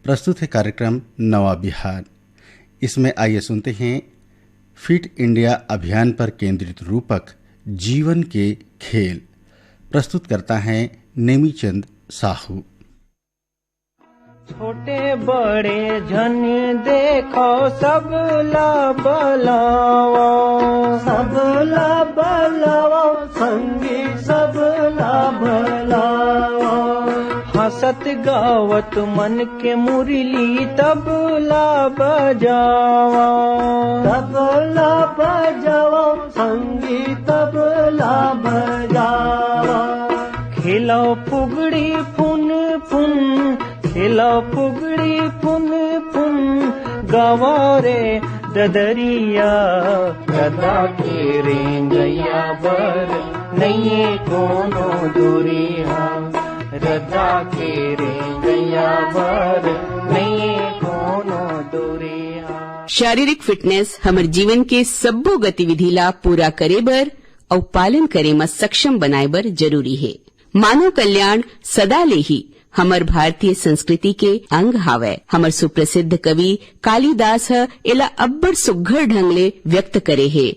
प्रस्तुत है कार्यक्रम नवा बिहार। इसमें आइए सुनते हैं फिट इंडिया अभियान पर केंद्रित रूपक जीवन के खेल। प्रस्तुत करता है नेमीचंद साहू। छोटे बड़े जन देखो सब बलावा, सब बलावा संगी सब बलावा। हंसत गावत मन के मुरली तबला बजावा, तबला बजावा संगी तबला बजावा। खेलो फुगड़ी फुन फुन, खेलो फुगड़ी फुन फुन, गवारे ददरिया गदा के रेंगैया बर नैये कोनो दूरिया, रदा के रेंगैया बर नैये कोनो दूरिया। शारीरिक फिटनेस हमर जीवन के सब्बो गतिविधि ला पूरा करे बर और पालन करे में सक्षम बनाए बर जरूरी है। मानव कल्याण सदा ले ही हमर भारतीय संस्कृति के अंग हावय। हमर सुप्रसिद्ध कवि कालिदास एला अब्बड़ सुघ्घर ढंग ले व्यक्त करे है।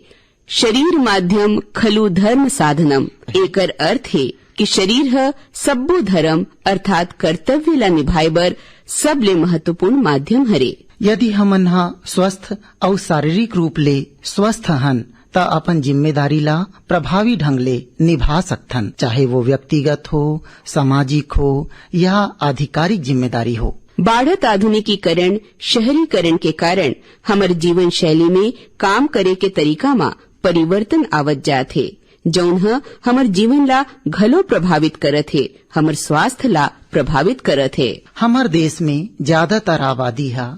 शरीर माध्यम खलु धर्म साधनम। एकर अर्थ है कि शरीर है सब्बो धर्म अर्थात कर्तव्य ला निभाए बर सबले महत्वपूर्ण माध्यम हरे। यदि हमन हा स्वस्थ और शारीरिक रूप ले स्वस्थ हन त अपन जिम्मेदारी ला प्रभावी ढंग ले निभा सकथन, चाहे वो व्यक्तिगत हो, सामाजिक हो या आधिकारिक जिम्मेदारी हो। बढ़त आधुनिकीकरण, शहरीकरण के कारण हमर जीवन शैली में काम करे के तरीका में परिवर्तन आवत जात है, जौन हमर जीवन ला घलो प्रभावित करत है, हमर स्वास्थ्य ला प्रभावित करत है। हमर देश में ज्यादातर आबादी हा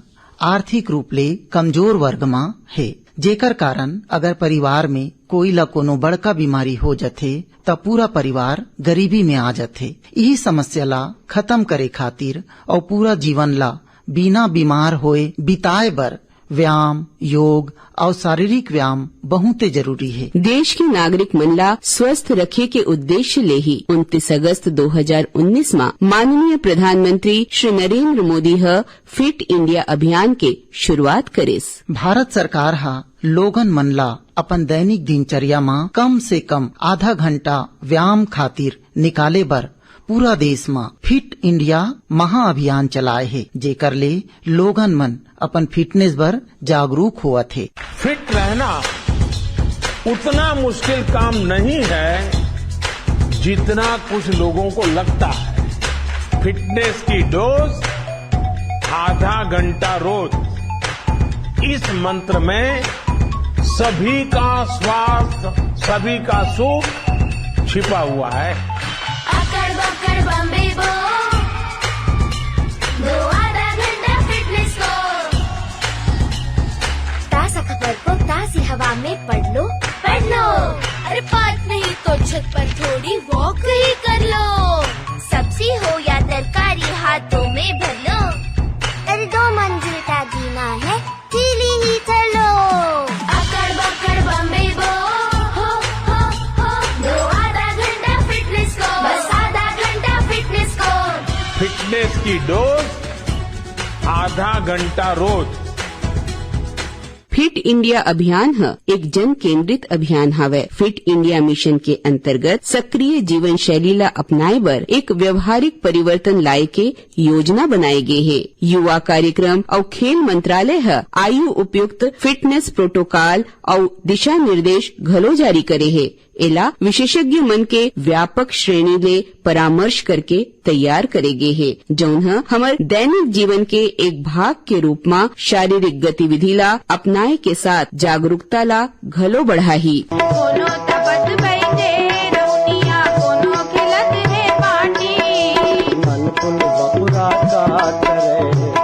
आर्थिक रूप ले कमजोर वर्ग में है, जेकर कारण अगर परिवार में कोई ला कोनो बड़का बीमारी हो जाथे त पूरा परिवार गरीबी में आ जाथे। यही समस्या ला खत्म करे खातिर और पूरा जीवन ला बिना बीमार होए बिताए बर व्यायाम, योग और शारीरिक व्यायाम बहुत जरूरी है। देश के नागरिक मन ला स्वस्थ रखे के उद्देश्य ले ही 29 अगस्त 2019 में माननीय प्रधानमंत्री श्री नरेंद्र मोदी फिट इंडिया अभियान के शुरुआत करेस। भारत सरकार हा लोगन मन ला अपन दैनिक दिनचर्या में कम से कम आधा घंटा व्यायाम खातिर निकाले बर पूरा देश में फिट इंडिया महा अभियान चलाए है, जेकर ले लोगन मन अपन फिटनेस बर जागरूक हुआ थे। फिट रहना उतना मुश्किल काम नहीं है जितना कुछ लोगों को लगता है। फिटनेस की डोज आधा घंटा रोज, इस मंत्र में सभी का स्वास्थ्य, सभी का सुख छिपा हुआ है। अकड़ बकड़ बम्बे बो, दो आधा घंटा फिटनेस को। ताज़ा खबर को ताज़ी हवा में पढ़ लो, पढ़ लो। अरे बात नहीं तो छत पर थोड़ी वॉक ही कर लो। सब्जी हो या तरकारी हाथों में भर लो। अरे 2 मंजिल का जीना है, सीढ़ी ही चलो। अकड़ बकड़ बम्बे बो, हो हो हो, दो आधा घंटा फिटनेस को, बस आधा घंटा फिटनेस को। फिटनेस की डोज आधा घंटा रोज। फिट इंडिया अभियान एक जन केंद्रित अभियान हावय। फिट इंडिया मिशन के अंतर्गत सक्रिय जीवन शैली ला अपनाए बर एक व्यवहारिक परिवर्तन लाए के योजना बनाए गए है। युवा कार्यक्रम और खेल मंत्रालय आयु उपयुक्त फिटनेस प्रोटोकॉल और दिशा निर्देश घलो जारी करे है। एला विशेषज्ञ मन के व्यापक श्रेणी ले परामर्श करके तैयार करे गे है, जौन हमर दैनिक जीवन के एक भाग के रूप में शारीरिक गतिविधि ला अपनाए के साथ जागरूकता ला घलो बढ़ाही। कोनो तपत बैठे रौनिया, कोनो खिलत है पार्टी। मन कुल बपुरा का करे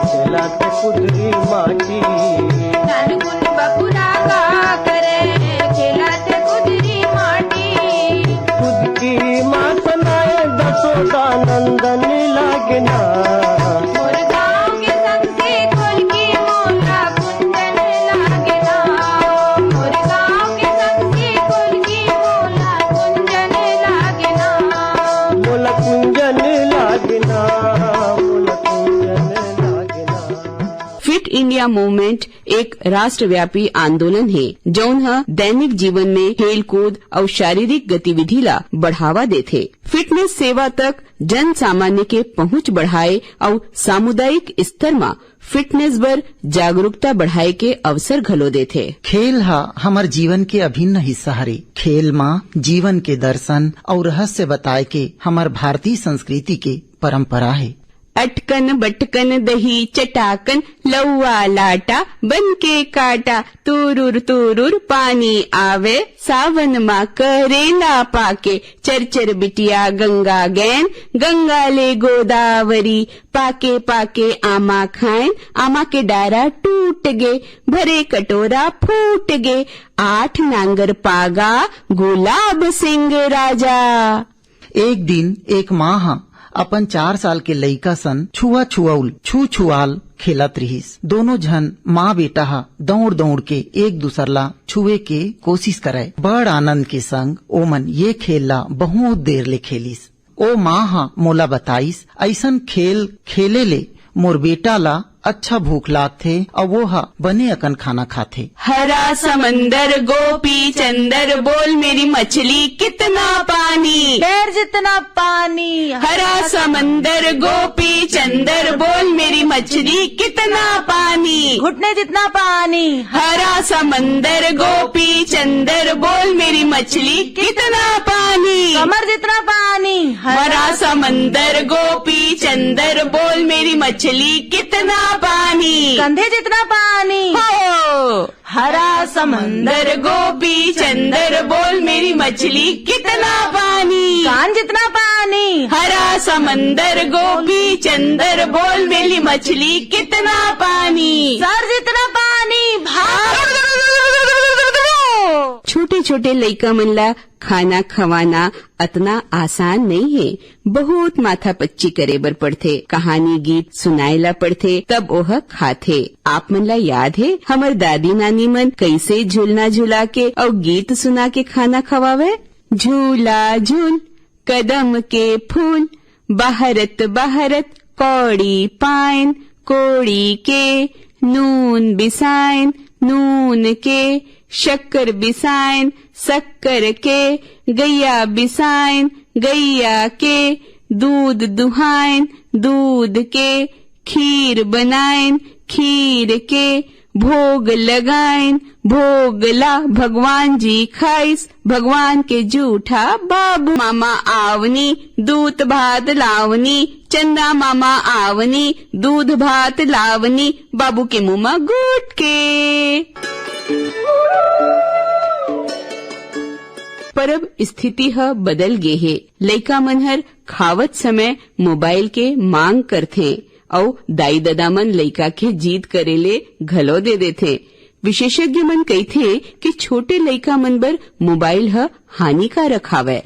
खेलत कुदरी माटी। मन कुल बपुरा का करे खेलत कुदरी माटी। खुद की माँ सुनाए दसों नंदन लागना। मोर गाँव के संग से खोल की मोला कुंदन लागना। मोर गाँव के संग से खोल की मोला कुंदन लागना। मोला कुंजन लागना, मोला कुंजन लागना। इंडिया मूवमेंट एक राष्ट्रव्यापी आंदोलन है जौन ह दैनिक जीवन में खेल कूद और शारीरिक गतिविधि ला बढ़ावा देथे। फिटनेस सेवा तक जन सामान्य के पहुंच बढ़ाए और सामुदायिक स्तर में फिटनेस बर जागरूकता बढ़ाए के अवसर घलो देथे। खेल हा हमर जीवन के अभिन्न हिस्सा हरे। खेल माँ जीवन के दर्शन और रहस्य बताए के हमर भारतीय संस्कृति के परंपरा है। अटकन बटकन दही चटाकन लौवा लाटा बन के काटा तुरुर तुरुर पानी आवे सावन माँ करेला पाके चरचर बिटिया गंगा गैन गंगा ले गोदावरी पाके पाके आमा खाएन आमा के डारा टूट गे भरे कटोरा फूट गे 8 नांगर पागा गुलाब सिंह राजा। एक दिन एक माँ अपन 4 साल के लइका सन छुआल खेलत रहिस। दोनों जन माँ बेटा हा दौड़ दौड़ के एक दूसर ला छुए के कोशिश करे। बड़ आनंद के संग ओमन ये खेल ला बहुत देर ले खेलिस। ओ माँ हा मोला बताइस ऐसन खेल खेले ले मोर बेटा ला अच्छा भूख लागथे और वो हा बने अकन खाना खाथे। हरा समंदर गोपी चंदर बोल मेरी मछली कितना पानी पैर जितना पानी। हरा समंदर गोपी चंदर बोल मेरी मछली कितना पानी घुटने जितना पानी। हरा समंदर गोपी चंदर बोल मेरी मछली कितना पानी कमर जितना पानी। हरा समंदर गोपी चंदर बोल मेरी मछली कितना पानी कंधे जितना पानी। हो हरा समंदर गोपी चंदर बोल मेरी मछली कितना पानी कान जितना पानी। हरा समंदर गोपी चंदर बोल मेरी मछली कितना पानी सर जितना पानी। भाग। छोटे छोटे लइका मन ला खाना खवाना अतना आसान नहीं है। बहुत माथा पच्ची करे बर पड़थे। कहानी गीत सुनाए ला पड़थे तब ओह खाथे। आप मन ला याद है हमर दादी नानी मन कैसे झूलना झूला के और गीत सुना के खाना खवावे। झूला झूल कदम के फूल बहरत बहरत कौड़ी पाइन कोड़ी के नून बिसाइन नून के शक्कर बिसाइन शक्कर के गैया बिसाइन गैया के दूध दुहाइन दूध के खीर बनाइन खीर के भोग लगाइन भोग ला भगवान जी खाइस भगवान के जूठा बाबू मामा आवनी दूध भात लावनी चंदा मामा आवनी दूध भात लावनी बाबू के मुँह में गुट के। परब स्थिति ह बदल गे हे। लइका मन हर खावत समय मोबाइल के मांग करथे और दाई दादा मन लइका के जीत करेले घलो दे देथे। विशेषज्ञ मन कहथे कि छोटे लइका मन बर मोबाइल ह हानिकारक हावय।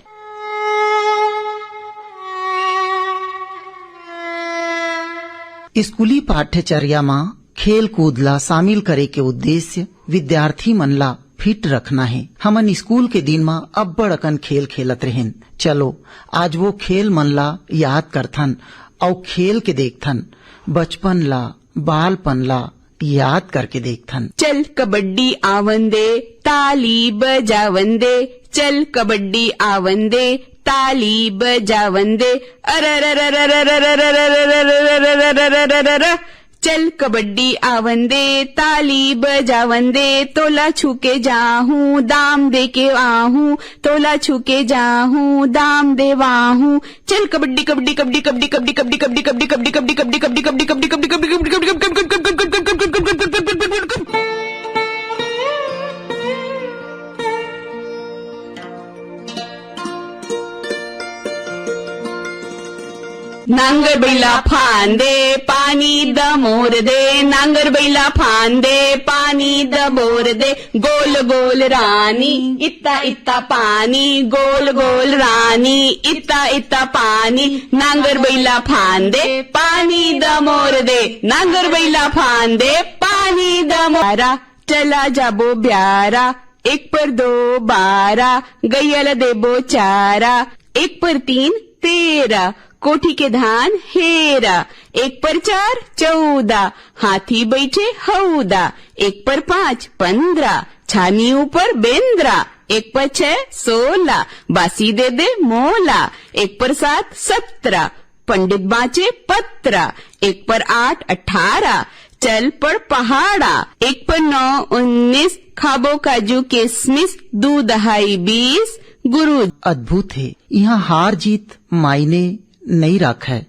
स्कूली पाठ्यचर्या में खेल कूद ला शामिल करे के उद्देश्य विद्यार्थी मन ला फिट रखना है। हमन स्कूल के दिन में अब्बड़ अकन खेल खेलत रहेन। चलो आज वो खेल मन ला याद करथन और खेल के देखथन। बचपन ला बालपन ला याद करके देखथन। चल कबड्डी आवन दे ताली बजावन दे चल कबड्डी आवन दे ताली बजावन दे चल कबड्डी आवन दे ताली बजावन दे तोला छूके जाहूं दाम दे के आहूं तोला छूके जाहूं दाम दे वाहूं चल कबड्डी कबड्डी कबड्डी कबड्डी कबड्डी कबड्डी कबड्डी कबड्डी कबड्डी कबड्डी कबड्डी कबड्डी कबड्डी कबड्डी कबड्डी कबड्डी नांगर बैला फांदे पानी दमोर दे नांगर बैला फांदे पानी दबोर दे गोल गोल रानी इत्ता इत्ता पानी गोल गोल रानी इत्ता इत्ता पानी नांगर बैला फांदे पानी दमोर दे नांगर बैला फांदे पानी दमोरा चला जाबो ब्यारा 1 पर 2 12 गैयल देबो चारा 1 पर 3 13 कोठी के धान हेरा, 1 पर 4 14, हाथी बैठे हौदा, 1 पर 5 15, छानी ऊपर बेंद्रा, 1 पर 6 16, बासी दे दे मोला, 1 पर 7 17, पंडित बाँचे पत्रा, 1 पर 8 18, चल पड़ पहाड़ा, 1 पर 9 19, खाबो काजू किशमिश, दूध दहाई 20, गुरु। अद्भुत है। यहाँ हार जीत मायने नहीं राखे,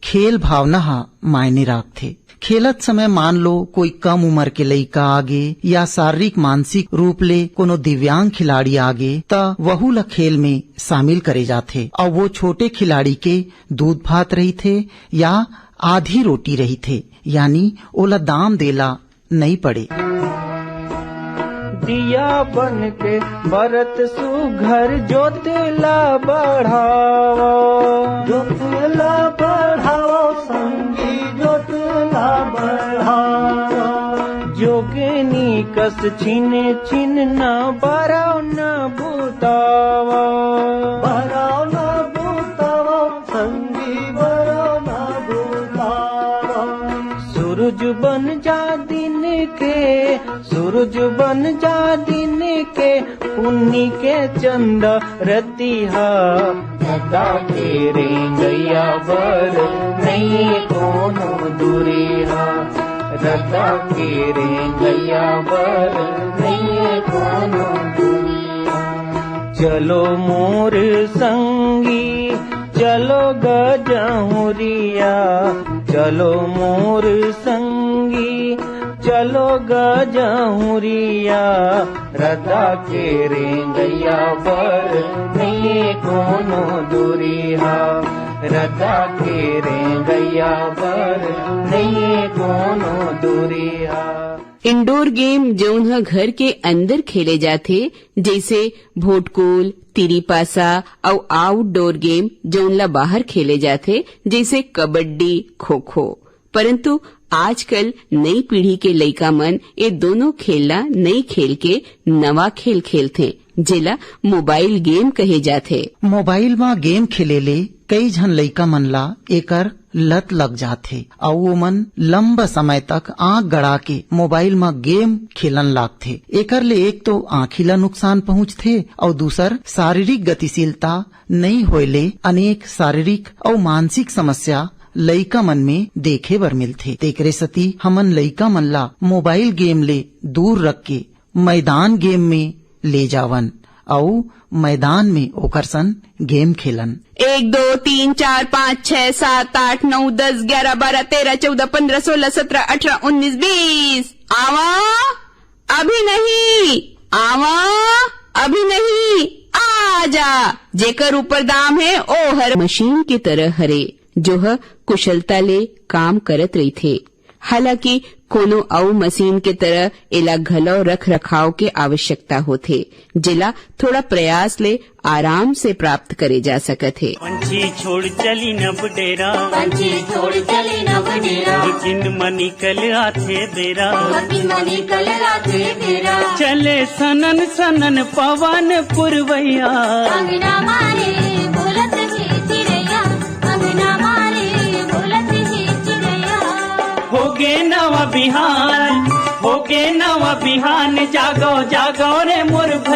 खेल भावना हा मायने राखथे। खेलत समय मान लो कोई कम उम्र के लइका आगे या शारीरिक मानसिक रूप ले कोनो दिव्यांग खिलाड़ी आगे त वहू ला खेल में शामिल करे जाथे और वो छोटे खिलाड़ी के दूध भात रही थे या आधी रोटी रही थे, यानी ओला दाम देला नहीं पड़े। दिया बन के बरत सुघर ज्योतिला बढ़ाओ, ज्योतिला बढ़ाओ संगी ज्योतिला बढ़ाओ, जोगिनी कस छिने छिन न बराओ न बुताओ, बराओ न बुताओ संगी बराओ न बुताओ, सूरज बन जा दिन के, सूरज बन जा दिन के, पुन्नी के चंद रतिहा, दादा तेरे गैया बर नहीं कोनो दूरिहा, दादा तेरे गैया बर नहीं कोनो दूरिहा, चलो मोर संगी चलो गजहुरिया, चलो मोर संगी चलो गजहुरिया, रदा के रेंगैया बर नहीं कोनो दूरिहा, रदा के रेंगैया बर नहीं कोनो दूरिहा। इंडोर गेम जौन ह घर के अंदर खेले जाथे जैसे भोटकुल, तिरी पासा और आउटडोर गेम जौन ला बाहर खेले जाथे जैसे कबड्डी खो खो। परंतु आजकल नई पीढ़ी के लइका मन ये दोनों खेलला नई खेल के नवा खेल खेलथे जेला मोबाइल गेम कहे जाथे। मोबाइल में गेम खेले ले कई झन लइका मन ला एकर लत लग जाथे और वो मन लंबा समय तक आंख गड़ा के मोबाइल में गेम खेलन लागथे। एकर ले एक तो आँखी ला नुकसान पहुंचथे और दूसर शारीरिक गतिशीलता नहीं होले अनेक शारीरिक और मानसिक समस्या लइका मन में देखे बर मिलथे। तेकरे सती हमन लइका मन ला मोबाइल गेम ले दूर रख के मैदान गेम में ले जावन और मैदान में ओकर सन गेम खेलन। 1 2 3 4 5 6 7 8 9 10 11 12 13 14 15 16 17 18 19 20। आवा अभी नहीं, आवा अभी नहीं, आजा। जेकर ऊपर दाम है ओ हर मशीन की तरह हरे जो है कुशलता ले काम करत रही थे। हालांकि कोनो अउ मशीन के तरह एला घलो रख रखाव के आवश्यकता होथे जेला थोड़ा प्रयास ले आराम से प्राप्त करे जा सकत है। पंछी छोड़ चली नब डेरा, पंछी छोड़ चली नब डेरा, लेकिन मनी कल आथे बेरा, लेकिन मनी कल आथे बेरा, चले सनन सनन पवन पुरवैया, अंगना मारे बोलत ही चिड़ैया, अंगना मारे बोलत ही चिड़ैया। होगे नवा बिहान, होगे नवा बिहान, जागो जागो रे मोर भैया।